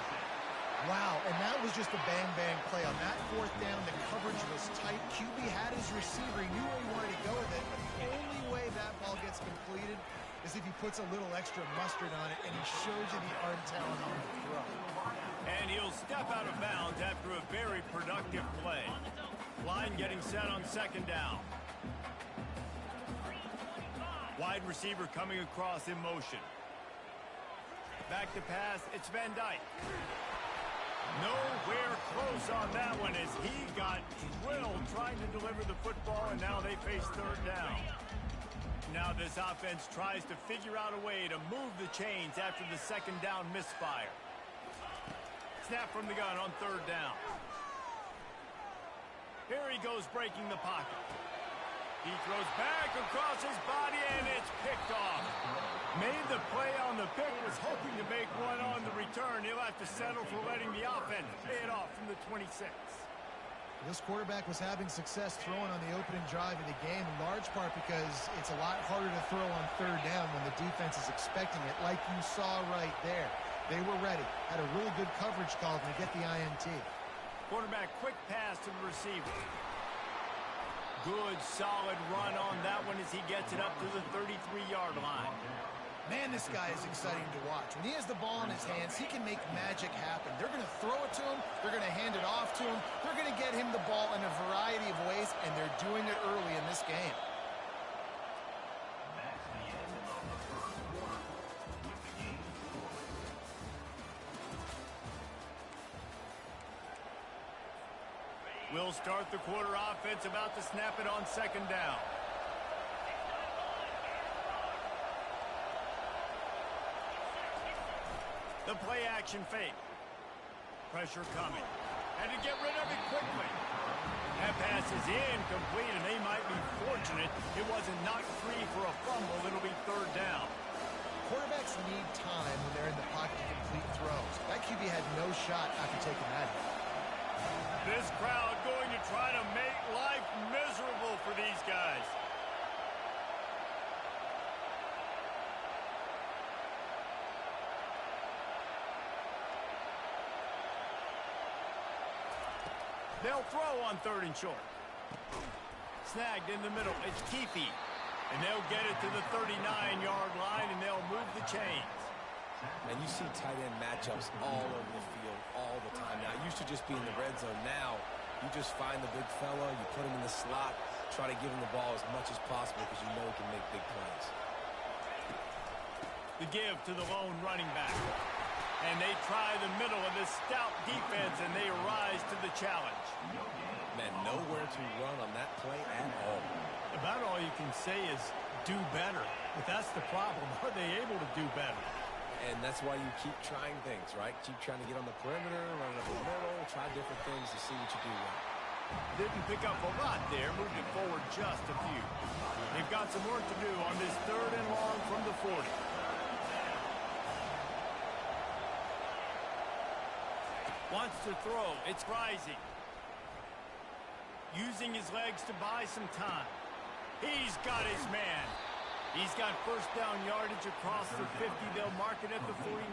Wow, and that was just a bang-bang play. On that 4th down, the coverage was tight. QB had his receiver. He knew where he wanted to go with it. But the only way that ball gets completed is if he puts a little extra mustard on it, and he shows you the arm talent on the throw. And he'll step out of bounds after a very productive play. Line getting set on 2nd down. Wide receiver coming across in motion. Back to pass, it's Van Dyke. Nowhere close on that one as he got drilled trying to deliver the football, and now they face 3rd down. Now this offense tries to figure out a way to move the chains after the 2nd down misfire. Snap from the gun on 3rd down. Here he goes breaking the pocket. He throws back across his body, and it's picked off. Made the play on the pick, was hoping to make one on the return. He'll have to settle for letting the offense pay it off from the 26. This quarterback was having success throwing on the opening drive of the game, in large part because it's a lot harder to throw on 3rd down when the defense is expecting it, like you saw right there. They were ready. Had a really good coverage call to get the INT. Quarterback quick pass to the receiver. Good, solid run on that one as he gets it up to the 33-yard line. Man, this guy is exciting to watch. When he has the ball in his hands, he can make magic happen. They're going to throw it to him. They're going to hand it off to him. They're going to get him the ball in a variety of ways, and they're doing it early in this game. That's the end of the first quarter with the game scored. We'll start the quarter offense, about to snap it on second down. The play action fake. Pressure coming. And to get rid of it quickly. That pass is incomplete, and they might be fortunate it wasn't knocked free for a fumble. It'll be third down. Quarterbacks need time when they're in the pocket to complete throws. That QB had no shot after taking that hit. This crowd going to try to make life miserable for these guys. They'll throw on third and short. Snagged in the middle. It's Keefe. And they'll get it to the 39-yard line, and they'll move the chains. And you see tight end matchups all over the field all the time. Now, it used to just be in the red zone. Now, you just find the big fella, you put him in the slot, try to give him the ball as much as possible because you know he can make big plays. The give to the lone running back. And they try the middle of this stout defense, and they rise to the challenge. Man, nowhere to run on that play at all. About all you can say is do better. But that's the problem. Are they able to do better? And that's why you keep trying things, right? Keep trying to get on the perimeter, run it up the middle, try different things to see what you do well. Didn't pick up a lot there, moved it forward just a few. They've got some work to do on this third and long from the 40. Wants to throw. It's rising. Using his legs to buy some time. He's got his man. He's got first down yardage across the 50. They'll mark it at the 49.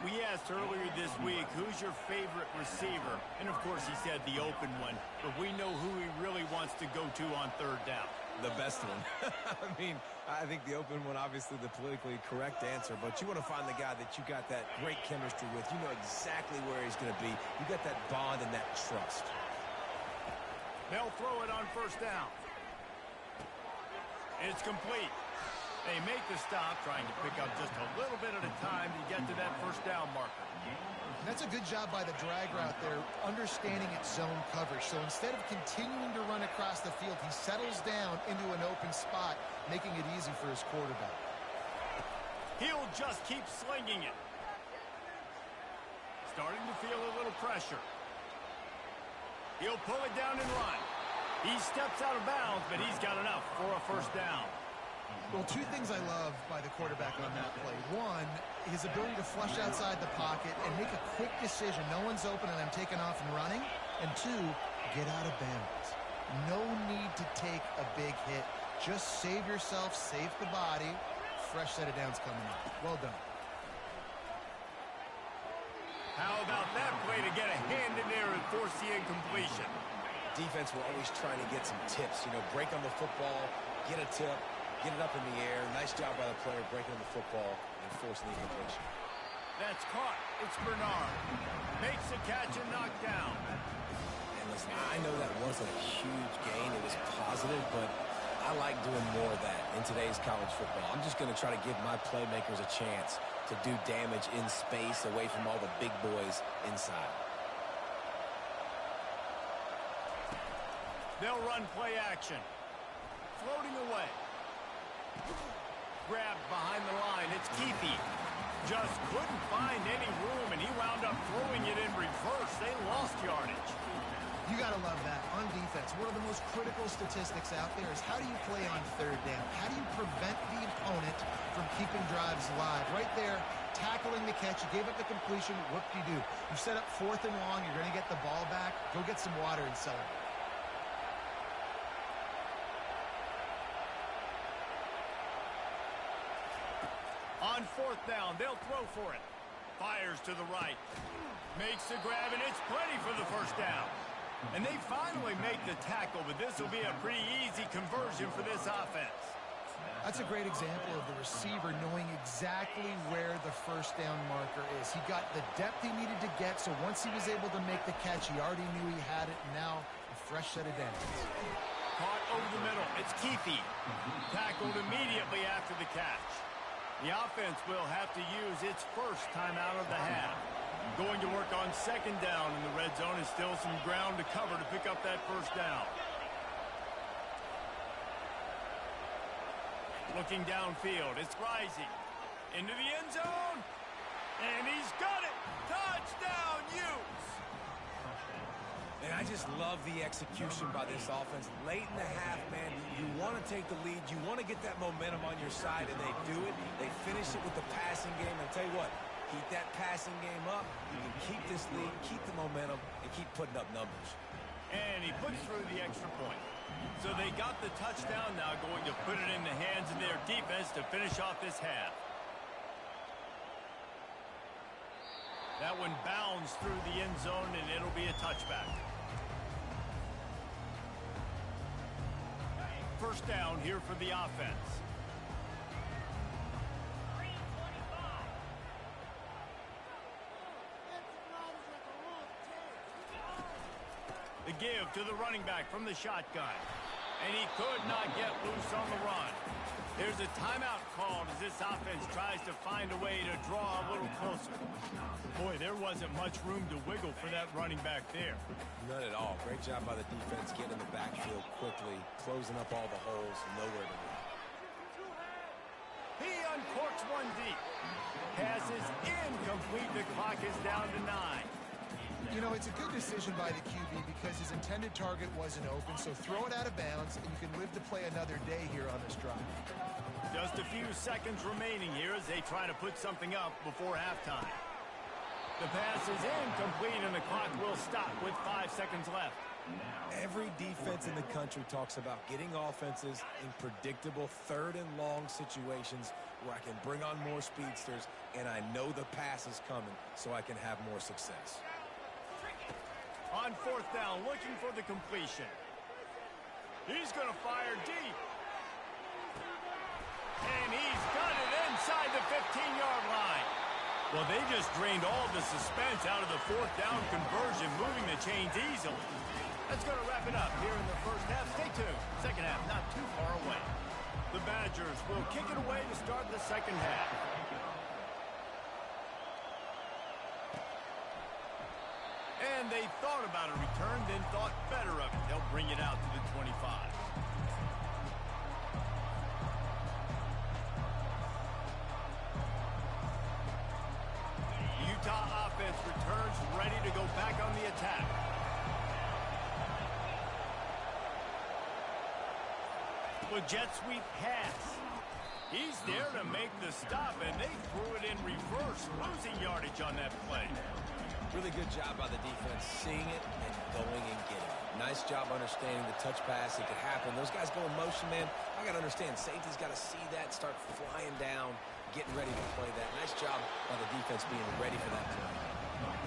We asked earlier this week, who's your favorite receiver? And, of course, he said the open one. But we know who he really wants to go to on third down. The best one. I mean, I think the open one, obviously the politically correct answer, but you want to find the guy that you got that great chemistry with. You know exactly where he's going to be. You got that bond and that trust. They'll throw it on first down. It's complete. They make the stop, trying to pick up just a little bit at a time to get to that first down marker. That's a good job by the drag route there, understanding its zone coverage. So instead of continuing to run across the field, he settles down into an open spot, making it easy for his quarterback. He'll just keep slinging it. Starting to feel a little pressure. He'll pull it down and run. He steps out of bounds, but he's got enough for a first down. Well, two things I love by the quarterback on that play. One, his ability to flush outside the pocket and make a quick decision. No one's open and I'm taking off and running. And two, get out of bounds. No need to take a big hit. Just save yourself, save the body. Fresh set of downs coming up. Well done. How about that play to get a hand in there and force the incompletion? Defense will always try to get some tips. You know, break on the football, get a tip, get it up in the air. Nice job by the player breaking on the football and forcing the incompletion. That's caught. It's Bernard. Makes the catch and knocked down. And listen, I know that wasn't a huge gain. It was positive, but I like doing more of that in today's college football. I'm just going to try to give my playmakers a chance to do damage in space away from all the big boys inside. They'll run play action. Floating away. Grabbed behind the line. It's Keefe. Just couldn't find any room, and he wound up throwing it in reverse. They lost yardage. You got to love that. On defense, one of the most critical statistics out there is how do you play on third down? How do you prevent the opponent from keeping drives alive? Right there, tackling the catch. You gave up the completion. What do? You set up fourth and long. You're going to get the ball back. Go get some water and celebrate. On fourth down, they'll throw for it. Fires to the right. Makes the grab, and it's plenty for the first down. And they finally make the tackle, but this will be a pretty easy conversion for this offense. That's a great example of the receiver knowing exactly where the first down marker is. He got the depth he needed to get, so once he was able to make the catch, he already knew he had it, and now a fresh set of downs. Caught over the middle. It's Keefe. Tackled immediately after the catch. The offense will have to use its first timeout of the half. Going to work on second down in the red zone. Is still some ground to cover to pick up that first down. Looking downfield, it's rising. Into the end zone. And he's got it. Touchdown, Utes. And I just love the execution by this offense. Late in the half, man, you want to take the lead. You want to get that momentum on your side, and they do it. They finish it with the passing game. And I'll tell you what, keep that passing game up. You can keep this lead, keep the momentum, and keep putting up numbers. And he puts through the extra point. So they got the touchdown, now going to put it in the hands of their defense to finish off this half. That one bounds through the end zone, and it'll be a touchback. First down here for the offense. The give to the running back from the shotgun. And he could not get loose on the run. There's a timeout called as this offense tries to find a way to draw a little closer. Boy, there wasn't much room to wiggle for that running back there. None at all. Great job by the defense getting in the backfield quickly, closing up all the holes, nowhere to go. He uncorks one deep. Pass is incomplete. The clock is down to 9. You know, it's a good decision by the QB because his intended target wasn't open, so throw it out of bounds, and you can live to play another day here on this drive. Just a few seconds remaining here as they try to put something up before halftime. The pass is incomplete, and the clock will stop with 5 seconds left. Every defense in the country talks about getting offenses in predictable third and long situations where I can bring on more speedsters, and I know the pass is coming so I can have more success. On fourth down, looking for the completion. He's going to fire deep. And he's got it inside the 15-yard line. Well, they just drained all the suspense out of the fourth down conversion, moving the chains easily. That's going to wrap it up here in the first half. Stay tuned. Second half, not too far away. The Badgers will kick it away to start the second half. And they thought about a return, then thought better of it. They'll bring it out to the 25. The Utah offense returns ready to go back on the attack. With jet sweep pass. He's there to make the stop, and they threw it in reverse, losing yardage on that play. Really good job by the defense, seeing it and going and getting it. Nice job understanding the touch pass. It could happen. Those guys go in motion, man. I got to understand. Safety's got to see that, start flying down, getting ready to play that. Nice job by the defense being ready for that play.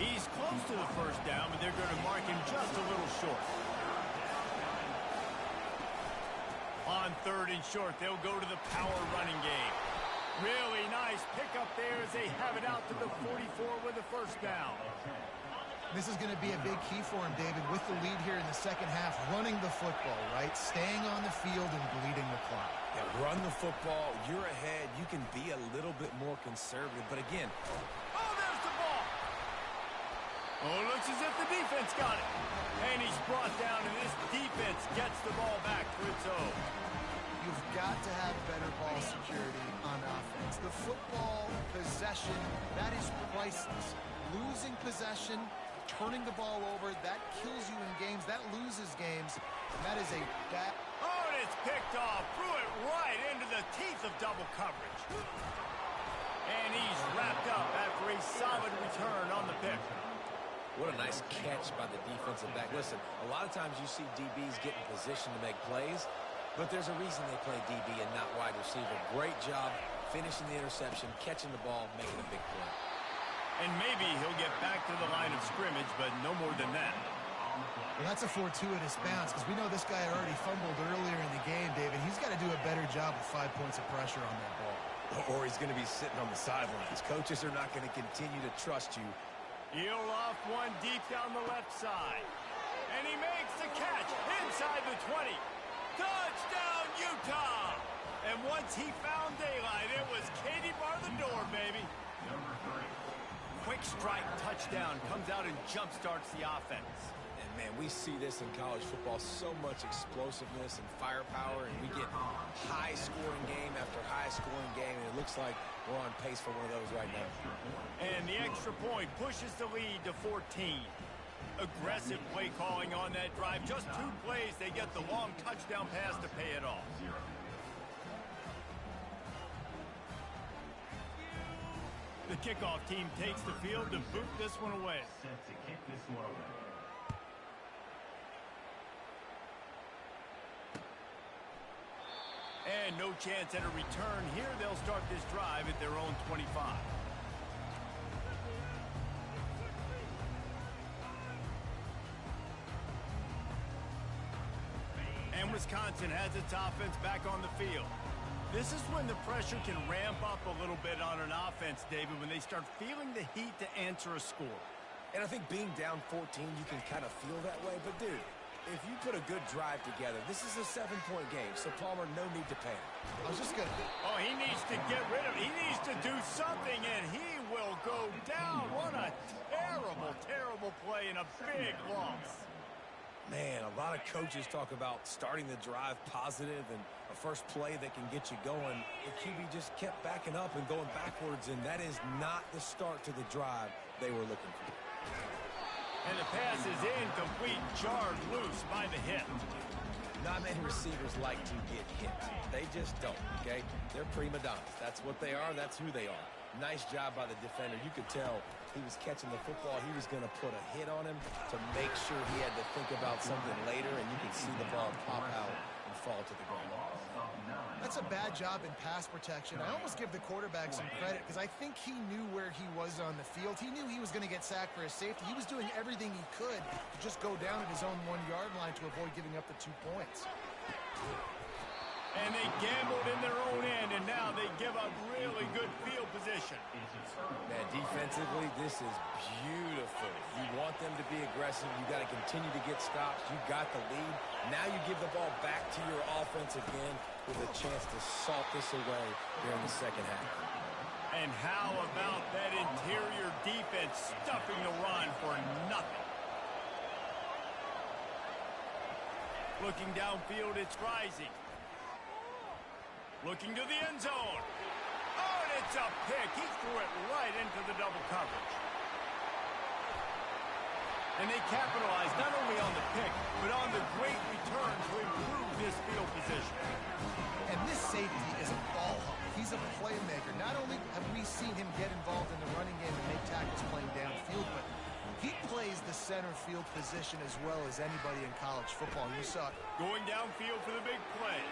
He's close to the first down, but they're going to mark him just a little short. On third and short, they'll go to the power running game. Really nice pickup there as they have it out to the 44 with the first down. This is going to be a big key for him, David, with the lead here in the second half, running the football, right? Staying on the field and bleeding the clock. Yeah, run the football. You're ahead. You can be a little bit more conservative. But again, oh, there's the ball. Oh, it looks as if the defense got it. And he's brought down, and this defense gets the ball back for its own. You've got to have better ball security on offense. The football possession, that is priceless. Losing possession, turning the ball over, that kills you in games. That loses games. And that is a bad... Oh, and it's picked off. Threw it right into the teeth of double coverage. And he's wrapped up after a solid return on the pick. what a nice catch by the defensive back. Listen, a lot of times you see DBs get in position to make plays, but there's a reason they play DB and not wide receiver. Great job finishing the interception, catching the ball, making a big play. And maybe he'll get back to the line of scrimmage, but no more than that. Well, that's That's a fortuitous bounce because we know this guy already fumbled earlier in the game, David. He's got to do a better job with 5 points of pressure on that ball. Or he's going to be sitting on the sidelines. Coaches are not going to continue to trust you. He'll off one deep down the left side. And he makes the catch inside the 20. Touchdown, Utah! And once he found daylight, it was Katie bar the door, baby. Number 3. Quick strike touchdown comes out and jump-starts the offense. And, man, we see this in college football, so much explosiveness and firepower, and we get high-scoring game after high-scoring game, and it looks like we're on pace for one of those right now. And the extra point pushes the lead to 14. Aggressive play calling on that drive. Just 2 plays, they get the long touchdown pass to pay it off. The kickoff team takes the field to boot this one away. Set to kick this one away. And no chance at a return here. They'll start this drive at their own 25. And Wisconsin has its offense back on the field. This is when the pressure can ramp up a little bit on an offense, David, when they start feeling the heat to answer a score. And I think being down 14, you can kind of feel that way. But, dude, if you put a good drive together, this is a 7-point game, so Palmer, no need to panic. I was just going to... Oh, he needs to get rid of it. He needs to do something, and he will go down. What a terrible, terrible play and a big loss. Man, a lot of coaches talk about starting the drive positive and a first play that can get you going. The QB just kept backing up and going backwards, and that is not the start to the drive they were looking for. And the pass is incomplete, jarred loose by the hit. Not many receivers like to get hit. They just don't, okay? They're prima donnas. That's what they are. That's who they are. Nice job by the defender. You could tell he was catching the football. He was going to put a hit on him to make sure he had to think about something later, and you can see the ball pop out and fall to the ground. That's a bad job in pass protection. I almost give the quarterback some credit because I think he knew where he was on the field. He knew he was going to get sacked for his safety. He was doing everything he could to just go down at his own 1-yard line to avoid giving up the 2 points. And they gambled in their own end, and now they give up really good field position. Man, defensively, this is beautiful. You want them to be aggressive. You got to continue to get stops. You got the lead. Now you give the ball back to your offense again with a chance to salt this away during the second half. And how about that interior defense stuffing the run for nothing? Looking downfield, it's Rising. Looking to the end zone. Oh, and it's a pick. He threw it right into the double coverage. And they capitalized not only on the pick, but on the great return to improve this field position. And this safety is a ball hawk. He's a playmaker. Not only have we seen him get involved in the running game and make tackles playing downfield, but he plays the center field position as well as anybody in college football. You saw it. Going downfield for the big play.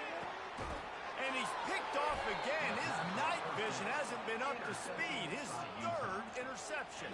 And he's picked off again. His night vision hasn't been up to speed. His 3rd interception.